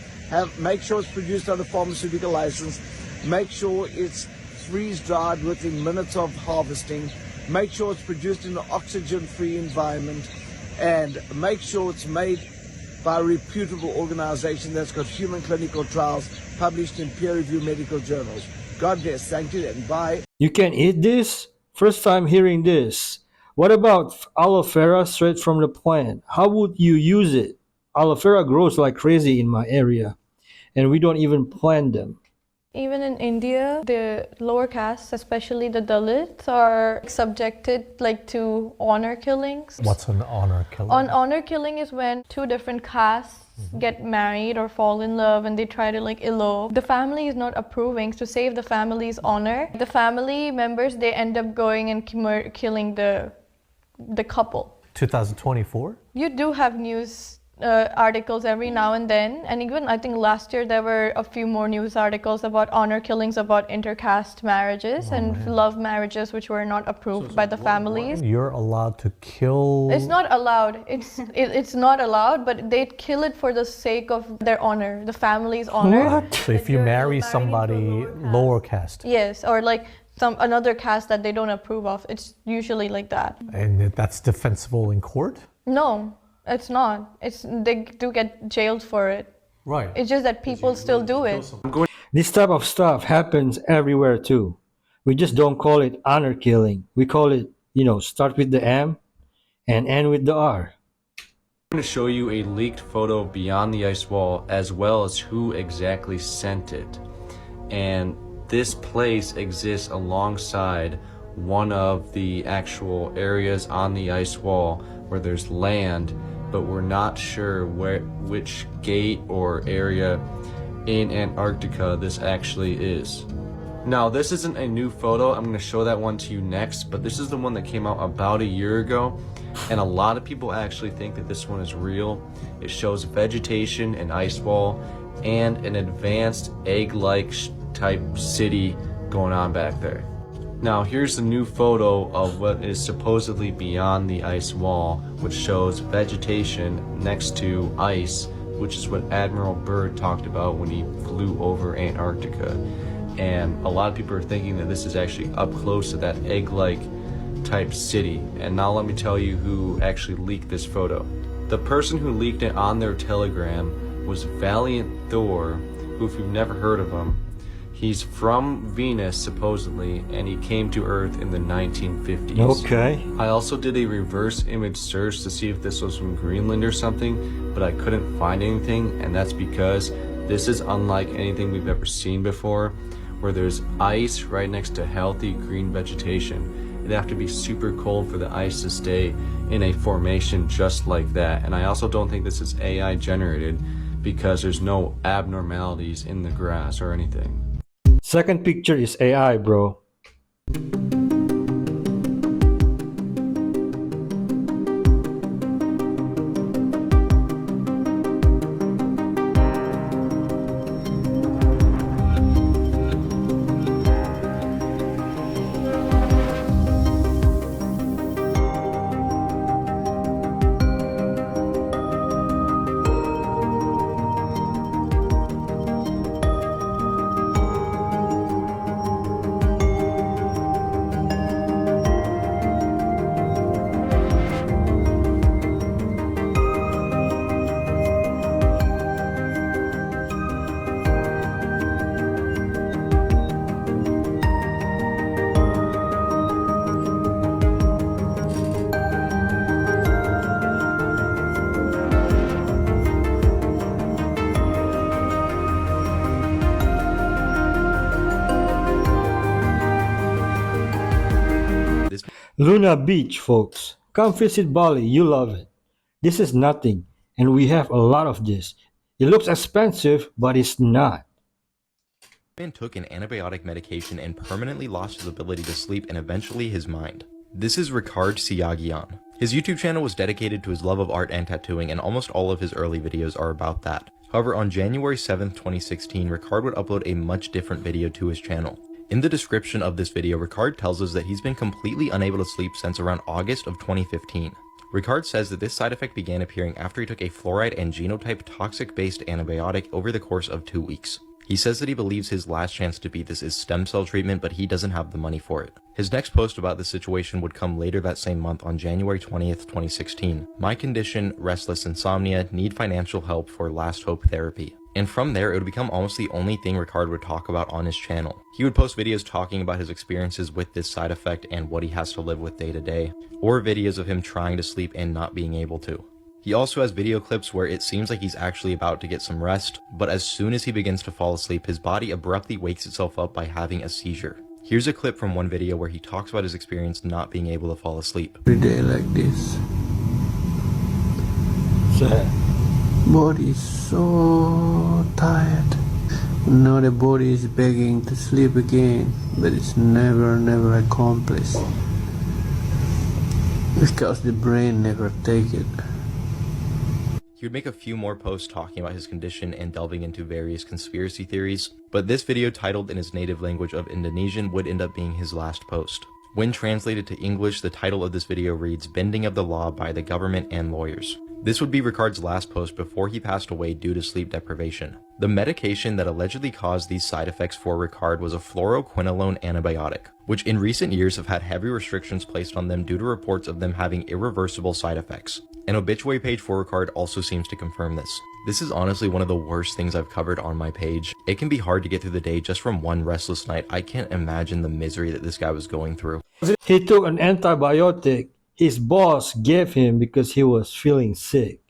Make sure it's produced under pharmaceutical license. Make sure it's freeze-dried within minutes of harvesting. Make sure it's produced in an oxygen-free environment. And make sure it's made by a reputable organization that's got human clinical trials published in peer-reviewed medical journals. God bless. Thank you and bye. You can eat this? First time hearing this. What about aloe vera straight from the plant? How would you use it? Aloe vera grows like crazy in my area, and we don't even plant them. Even in India, the lower castes, especially the Dalits, are subjected to honor killings. What's an honor killing? Honor killing is when two different castes get married or fall in love and they try to elope. The family is not approving to save the family's honor. The family members, they end up going and killing the couple. 2024? You do have news articles every now and then, and even I think last year there were a few more news articles about honor killings, about intercaste marriages and love marriages which were not approved by the families. You're allowed to kill... It's not allowed. It's not allowed, but they kill it for the sake of their honor, the family's honor. What? So if you marry somebody lower caste. Yes, or another caste that they don't approve of, it's usually like that. And that's defensible in court? No. It's not. They do get jailed for it. Right. It's just that people still do it. This type of stuff happens everywhere too. We just don't call it honor killing. We call it, start with the M and end with the R. I'm going to show you a leaked photo beyond the ice wall as well as who exactly sent it. And this place exists alongside one of the actual areas on the ice wall where there's land, but we're not sure which gate or area in Antarctica this actually is. Now, this isn't a new photo. I'm going to show that one to you next, but this is the one that came out about a year ago, and a lot of people actually think that this one is real. It shows vegetation, an ice wall, and an advanced egg-like type city going on back there. Now here's the new photo of what is supposedly beyond the ice wall, which shows vegetation next to ice, which is what Admiral Byrd talked about when he flew over Antarctica. And a lot of people are thinking that this is actually up close to that egg-like type city. And now let me tell you who actually leaked this photo. The person who leaked it on their Telegram was Valiant Thor, who, if you've never heard of him, he's from Venus, supposedly, and he came to Earth in the 1950s. Okay. I also did a reverse image search to see if this was from Greenland or something, but I couldn't find anything, and that's because this is unlike anything we've ever seen before, where there's ice right next to healthy green vegetation. It'd have to be super cold for the ice to stay in a formation just like that. And I also don't think this is AI generated because there's no abnormalities in the grass or anything. Second picture is AI, bro. Luna Beach, folks. Come visit Bali, you love it. This is nothing, and we have a lot of this. It looks expensive, but it's not. Man took an antibiotic medication and permanently lost his ability to sleep and eventually his mind. This is Ricard Siagian. His YouTube channel was dedicated to his love of art and tattooing, and almost all of his early videos are about that. However, on January 7th, 2016, Ricard would upload a much different video to his channel. In the description of this video, Ricard tells us that he's been completely unable to sleep since around August of 2015. Ricard says that this side effect began appearing after he took a fluoride and genotype toxic-based antibiotic over the course of 2 weeks. He says that he believes his last chance to beat this is stem cell treatment, but he doesn't have the money for it. His next post about this situation would come later that same month on January 20th, 2016. My condition, restless insomnia, need financial help for last hope therapy. And from there, it would become almost the only thing Ricard would talk about on his channel. He would post videos talking about his experiences with this side effect and what he has to live with day to day, or videos of him trying to sleep and not being able to. He also has video clips where it seems like he's actually about to get some rest, but as soon as he begins to fall asleep, his body abruptly wakes itself up by having a seizure. Here's a clip from one video where he talks about his experience not being able to fall asleep. Every day like this. Sad. Body is so tired. Now the body is begging to sleep again, but it's never accomplished. Because the brain never take it. He would make a few more posts talking about his condition and delving into various conspiracy theories, but this video titled in his native language of Indonesian would end up being his last post. When translated to English, the title of this video reads, "Bending of the Law by the Government and Lawyers." This would be Ricard's last post before he passed away due to sleep deprivation. The medication that allegedly caused these side effects for Ricard was a fluoroquinolone antibiotic, which in recent years have had heavy restrictions placed on them due to reports of them having irreversible side effects. An obituary page for Ricard also seems to confirm this. This is honestly one of the worst things I've covered on my page. It can be hard to get through the day just from one restless night. I can't imagine the misery that this guy was going through. He took an antibiotic his boss gave him because he was feeling sick.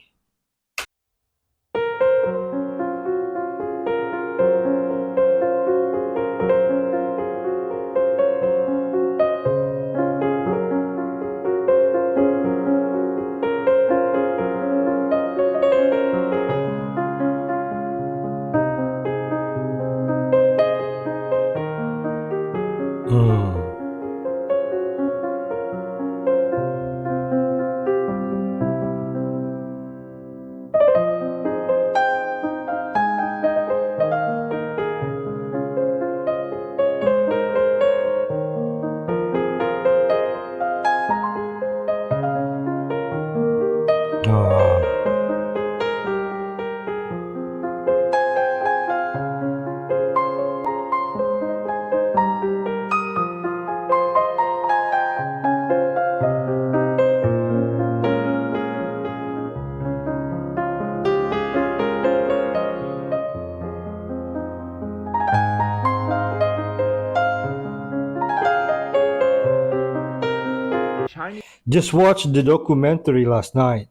Just watched the documentary last night.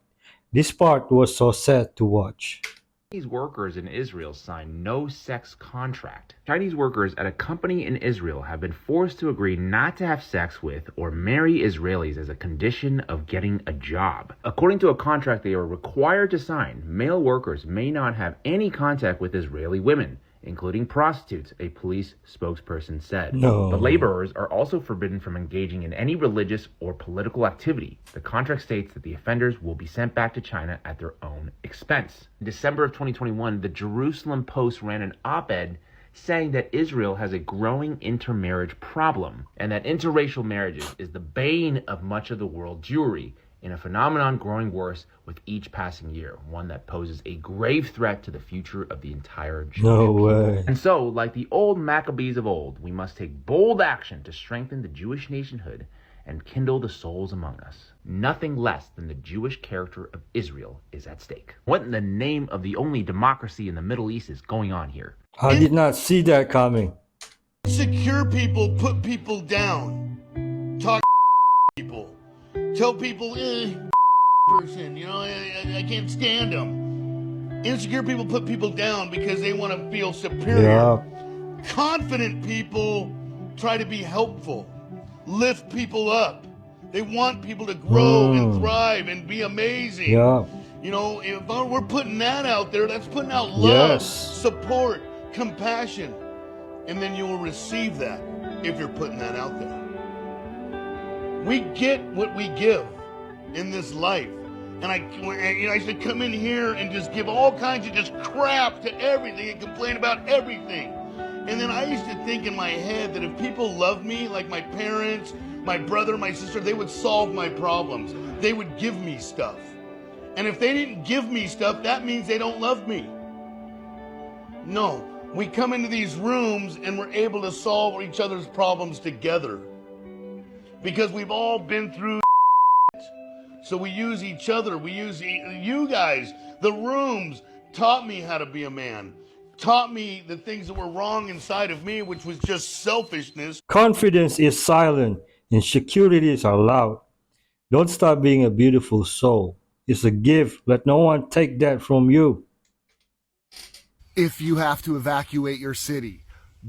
This part was so sad to watch. Chinese workers in Israel signed no sex contract. Chinese workers at a company in Israel have been forced to agree not to have sex with or marry Israelis as a condition of getting a job. According to a contract they are required to sign, male workers may not have any contact with Israeli women, including prostitutes, a police spokesperson said. No. The laborers are also forbidden from engaging in any religious or political activity. The contract states that the offenders will be sent back to China at their own expense. In December of 2021, the Jerusalem Post ran an op-ed saying that Israel has a growing intermarriage problem and that interracial marriages is the bane of much of the world Jewry, in a phenomenon growing worse with each passing year, one that poses a grave threat to the future of the entire Jewish people. way. And so, like the old Maccabees of old, we must take bold action to strengthen the Jewish nationhood and kindle the souls among us. Nothing less than the Jewish character of Israel is at stake. What in the name of the only democracy in the Middle East is going on here? I did not see that coming. Secure people put people down. Talk people. Tell people, person, you know, I can't stand them. Insecure people put people down because they want to feel superior. Yeah. Confident people try to be helpful, lift people up, They want people to grow and thrive and be amazing. Yeah. You know, if we're putting that out there, that's putting out love, Yes. support, compassion. And then you will receive that if you're putting that out there. We get what we give in this life. And I used to come in here and just give all kinds of just crap to everything and complain about everything. And then I used to think in my head that if people loved me, like my parents, my brother, my sister, they would solve my problems. They would give me stuff. And if they didn't give me stuff, that means they don't love me. No, we come into these rooms and we're able to solve each other's problems together. Because we've all been through. So we use each other. We use you guys. The rooms taught me how to be a man. Taught me the things that were wrong inside of me, which was just selfishness. Confidence is silent. Insecurities are loud. Don't stop being a beautiful soul. It's a gift. Let no one take that from you. If you have to evacuate your city,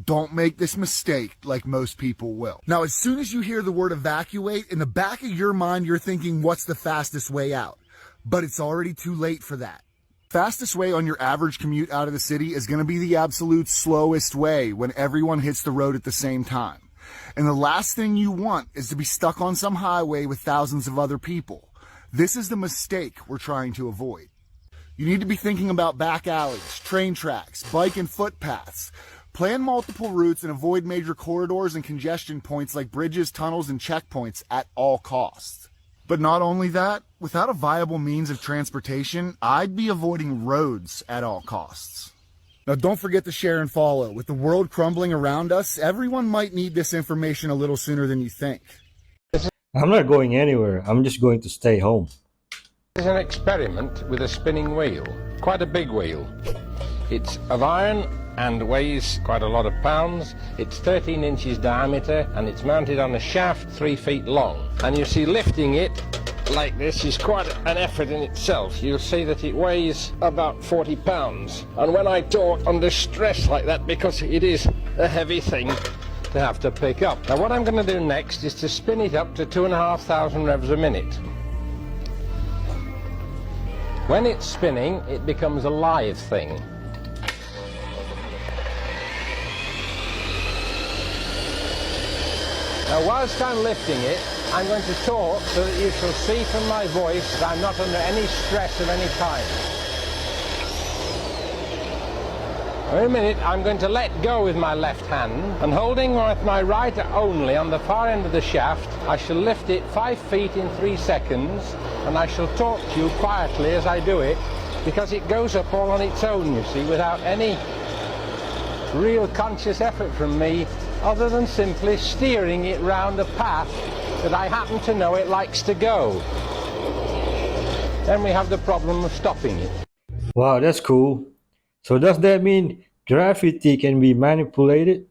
don't make this mistake like most people will. Now, as soon as you hear the word evacuate, in the back of your mind, you're thinking, what's the fastest way out? But it's already too late for that. Fastest way on your average commute out of the city is going to be the absolute slowest way when everyone hits the road at the same time. And the last thing you want is to be stuck on some highway with thousands of other people. This is the mistake we're trying to avoid. You need to be thinking about back alleys, train tracks, bike and footpaths. Plan multiple routes and avoid major corridors and congestion points like bridges, tunnels, and checkpoints at all costs. But not only that, without a viable means of transportation, I'd be avoiding roads at all costs. Now, don't forget to share and follow. With the world crumbling around us, everyone might need this information a little sooner than you think. I'm not going anywhere. I'm just going to stay home. This is an experiment with a spinning wheel, quite a big wheel. It's of iron and weighs quite a lot of pounds. It's 13 inches diameter and it's mounted on a shaft 3 feet long. And you see, lifting it like this is quite an effort in itself. You'll see that it weighs about 40 pounds. And when I talk under stress like that, because it is a heavy thing to have to pick up. Now what I'm going to do next is to spin it up to 2,500 revs a minute. When it's spinning, it becomes a live thing. Now whilst I'm lifting it, I'm going to talk so that you shall see from my voice that I'm not under any stress of any kind. For a minute, I'm going to let go with my left hand, and holding with my right only on the far end of the shaft, I shall lift it 5 feet in 3 seconds, and I shall talk to you quietly as I do it, because it goes up all on its own, you see, without any real conscious effort from me, other than simply steering it round a path that I happen to know it likes to go. Then we have the problem of stopping it. Wow, that's cool. So does that mean graffiti can be manipulated?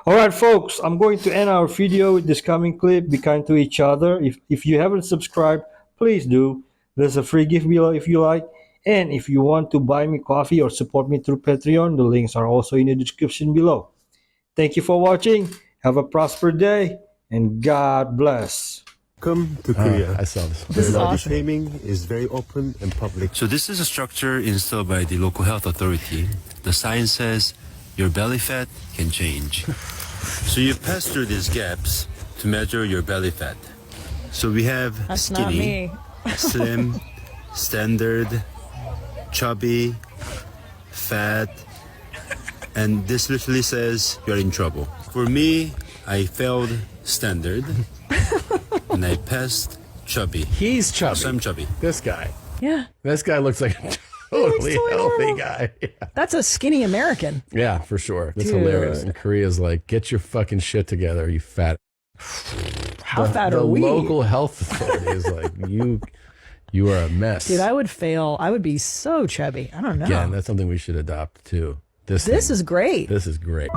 Alright folks, I'm going to end our video with this coming clip. Be kind to each other. If you haven't subscribed, please do. There's a free gift below if you like. And if you want to buy me coffee or support me through Patreon, the links are also in the description below. Thank you for watching. Have a prosperous day and God bless. Welcome to Korea. I saw this. The body shaming is very open and public. So this is a structure installed by the local health authority. The sign says your belly fat can change. So you pass through these gaps to measure your belly fat. So we have That's skinny, slim, standard, chubby, fat, and this literally says you're in trouble. For me, I failed standard and I passed chubby. He's chubby. So I'm chubby. This guy. Yeah. This guy looks like a totally healthy guy. Yeah. That's a skinny American. Yeah, for sure. That's Dude. hilarious. And Korea's like, get your fucking shit together, you fat. How fat are we? The local health authority is like, you are a mess. Dude, I would fail. I would be so chubby. I don't know. Again, that's something we should adopt too. This is great. This is great.